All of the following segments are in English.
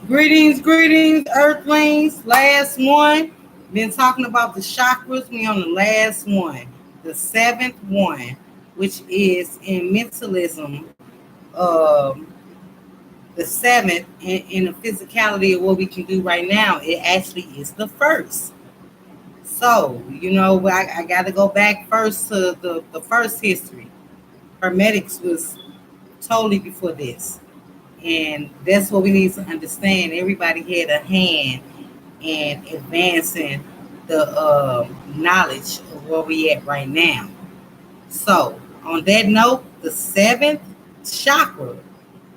Greetings, Earthlings. Last one. Been talking about the chakras. We on the last one, the seventh one, which is in mentalism. Um, the seventh in the physicality of what we can do right now. It actually is the first. So I got to go back first to the first history. Hermetics was totally before this. And that's what we need to understand. Everybody had a hand in advancing the knowledge of where we at right now. So, on that note, the seventh chakra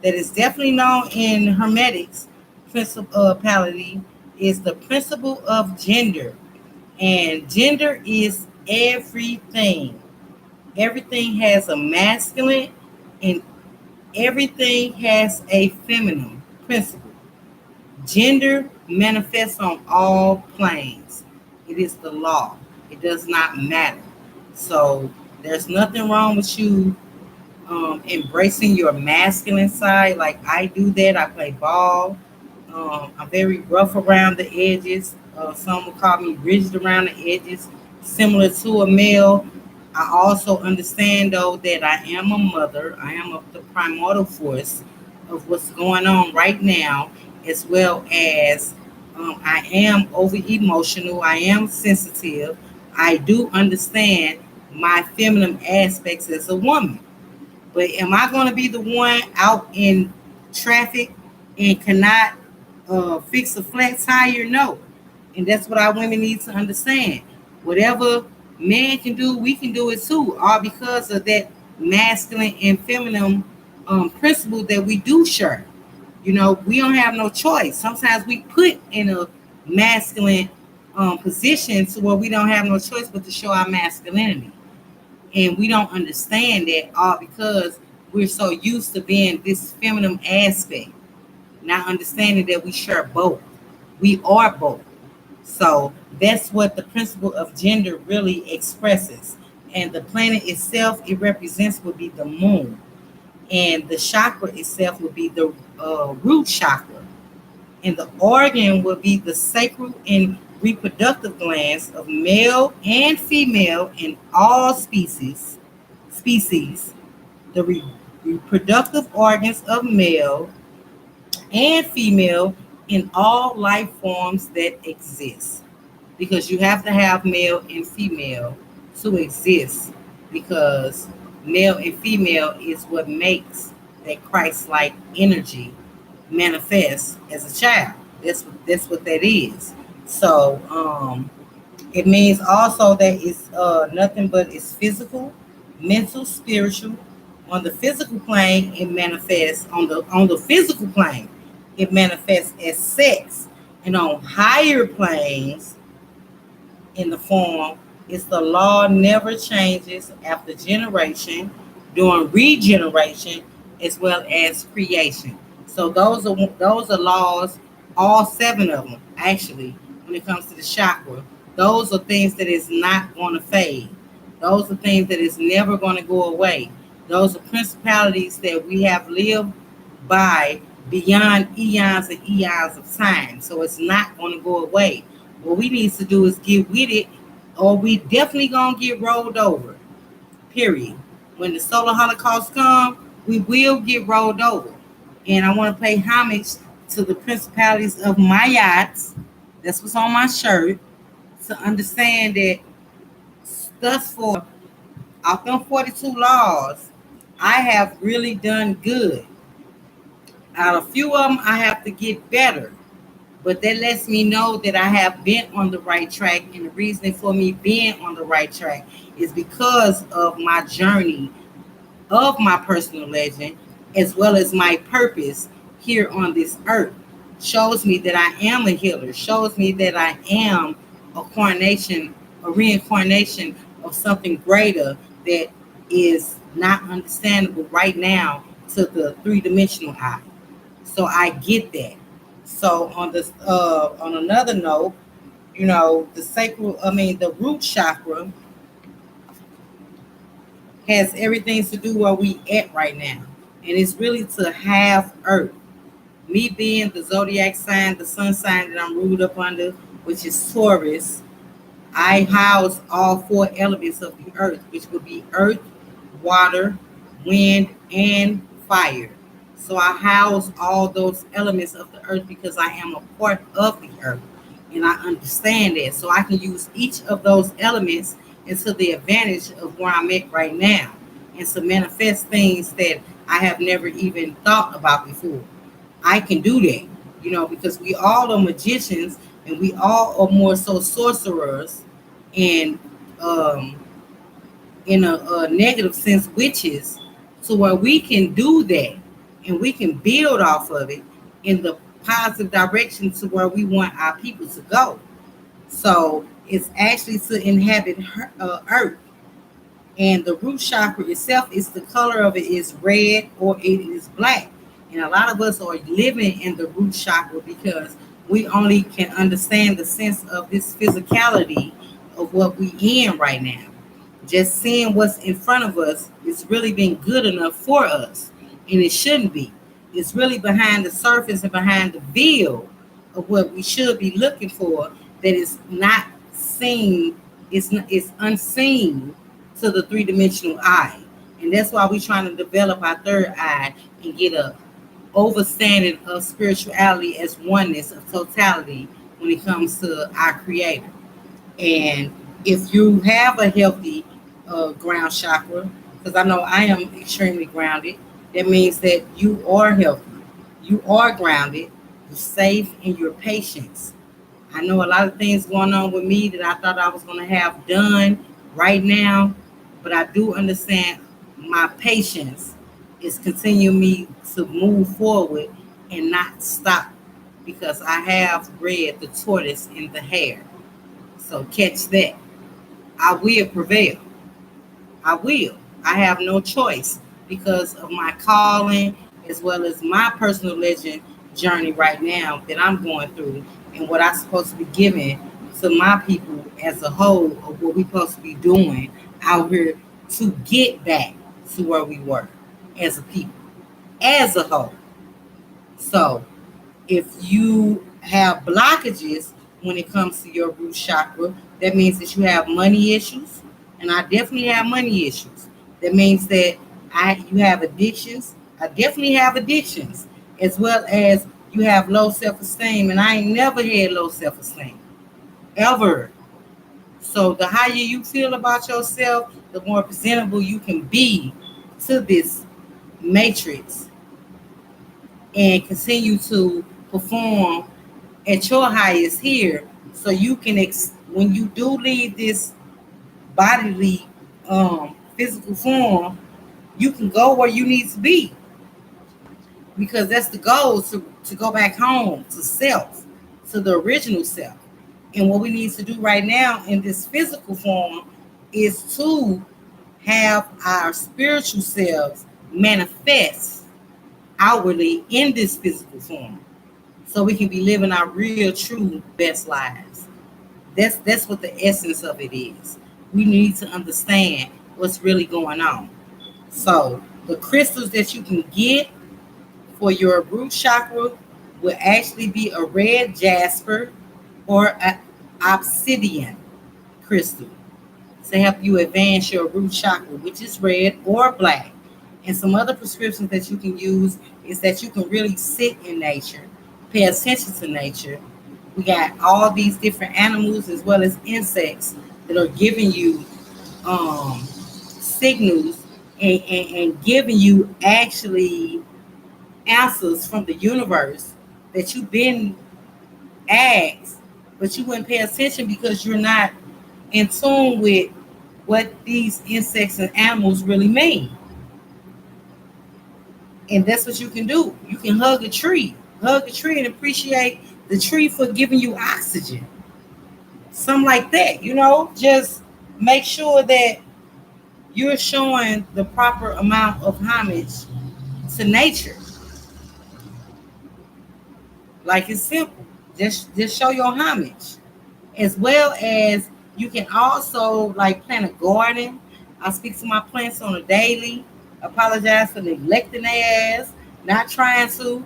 that is definitely known in Hermetics principality is the principle of gender. And gender is everything. Everything has a masculine and everything has a feminine principle. Gender manifests on all planes. It is the law. It does not matter. So there's nothing wrong with you embracing your masculine side. Like I do that. I play ball. I'm very rough around the edges. Some will call me rigid around the edges, similar to a male. I also understand though that I am a mother. I am of the primordial force of what's going on right now, as well as I am over emotional. I am sensitive. I do understand my feminine aspects as a woman. But am I going to be the one out in traffic and cannot fix a flat tire? No. And that's what our women need to understand. Whatever man can do, we can do it too, all because of that masculine and feminine principle that we do share. We don't have no choice. Sometimes we put in a masculine position to where we don't have no choice but to show our masculinity. And we don't understand that all because we're so used to being this feminine aspect, not understanding that we share both. We are both. So that's what the principle of gender really expresses. And the planet itself, it represents would be the moon. And the chakra itself would be the root chakra. And the organ would be the sacral and reproductive glands of male and female in all species, the reproductive organs of male and female in all life forms that exist. Because you have to have male and female to exist, because male and female is what makes that Christ like energy manifest as a child. That's what that is. So it means also that it's nothing but it's physical, mental, spiritual. On the physical plane, it manifests on the physical plane. It manifests as sex, and on higher planes, in the form, it's the law never changes after generation, during regeneration, as well as creation. So those are laws, all seven of them actually. When it comes to the chakra, those are things that is not going to fade. Those are things that is never going to go away. Those are principalities that we have lived by beyond eons and eons of time. So it's not going to go away. What we need to do is get with it, or we definitely gonna get rolled over. Period. When the solar holocaust come, we will get rolled over. And I want to pay homage to the principalities of my yachts. That's what's on my shirt. To understand that thus far, out them 42 laws, I have really done good. Out of a few of them, I have to get better. But that lets me know that I have been on the right track. And the reason for me being on the right track is because of my journey of my personal legend, as well as my purpose here on this earth. Shows me that I am a healer, shows me that I am a coronation, a reincarnation of something greater that is not understandable right now to the three-dimensional eye. So I get that. So on another note, the sacral, the root chakra has everything to do where we at right now, and it's really to have Earth. Me being the zodiac sign, the sun sign that I'm ruled up under, which is Taurus, I house all four elements of the earth, which would be earth, water, wind, and fire. So I house all those elements of the earth because I am a part of the earth. And I understand that. So I can use each of those elements into the advantage of where I'm at right now and to manifest things that I have never even thought about before. I can do that, because we all are magicians and we all are more so sorcerers and um, in a negative sense witches, to where we can do that and we can build off of it in the positive direction to where we want our people to go. So it's actually to inhabit earth, and the root chakra itself is the color of it is red or it is black. And a lot of us are living in the root chakra because we only can understand the sense of this physicality of what we in right now. Just seeing what's in front of us is really been good enough for us, and it shouldn't be. It's really behind the surface and behind the veil of what we should be looking for that is not seen. It's unseen to the three-dimensional eye, and that's why we're trying to develop our third eye and get a overstanding of spirituality as oneness of totality when it comes to our Creator. And if you have a healthy ground chakra, because I know I am extremely grounded, that means that you are healthy, you are grounded, you're safe, and you're patient. I know a lot of things going on with me that I thought I was going to have done right now, but I do understand my patience is continuing me to move forward and not stop because I have read the tortoise in the hare. So catch that. I will prevail. I will. I have no choice because of my calling as well as my personal legend journey right now that I'm going through and what I'm supposed to be giving to my people as a whole of what we're supposed to be doing out here to get back to where we were as a people, as a whole. So if you have blockages when it comes to your root chakra, that means that you have money issues, and I definitely have money issues. That means that you have addictions. I definitely have addictions, as well as you have low self-esteem, and I ain't never had low self-esteem ever. So the higher you feel about yourself, the more presentable you can be to this matrix and continue to perform at your highest here, so you can when you do leave this bodily physical form, you can go where you need to be, because that's the goal, to go back home to self, to the original self. And what we need to do right now in this physical form is to have our spiritual selves manifest outwardly in this physical form, so we can be living our real, true, best lives. That's what the essence of it is. We need to understand what's really going on. So the crystals that you can get for your root chakra will actually be a red jasper or an obsidian crystal to help you advance your root chakra, which is red or black. And some other prescriptions that you can use is that you can really sit in nature, pay attention to nature. We got all these different animals as well as insects that are giving you signals and giving you actually answers from the universe that you've been asked, but you wouldn't pay attention because you're not in tune with what these insects and animals really mean. And that's what you can do. You can hug a tree and appreciate the tree for giving you oxygen. Something like that, just make sure that you're showing the proper amount of homage to nature. Like, it's simple. Just show your homage. As well as you can also like plant a garden. I speak to my plants on a daily. Apologize for neglecting their ass, not trying to.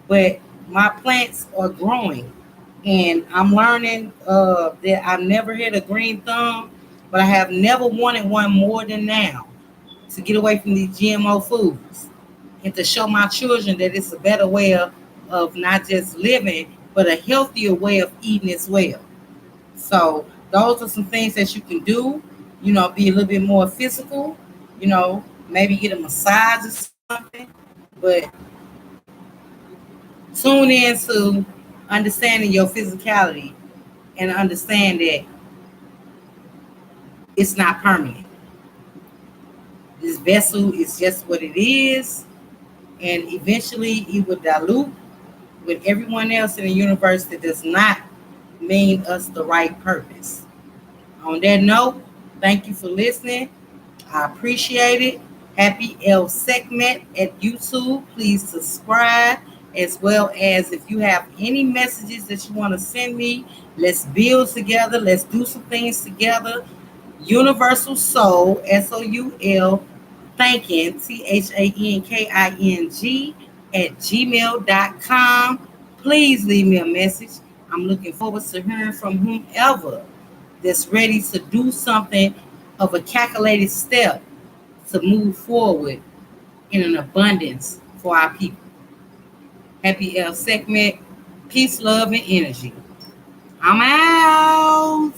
but my plants are growing, and I'm learning that I've never had a green thumb, but I have never wanted one more than now, to get away from these GMO foods and to show my children that it's a better way of not just living, but a healthier way of eating as well. So those are some things that you can do. Be a little bit more physical. Maybe get a massage or something. But tune into understanding your physicality and understand that it's not permanent. This vessel is just what it is, and eventually it will dilute with everyone else in the universe that does not mean us the right purpose. On that note, thank you for listening. I appreciate it. Happy El Segment at YouTube. Please subscribe, as well as if you have any messages that you want to send me, let's build together. Let's do some things together. Universal Soul, SOUL, thanking, THANKING, at gmail.com. Please leave me a message. I'm looking forward to hearing from whomever that's ready to do something of a calculated step to move forward in an abundance for our people. Happy L Segment. Peace, love, and energy. I'm out.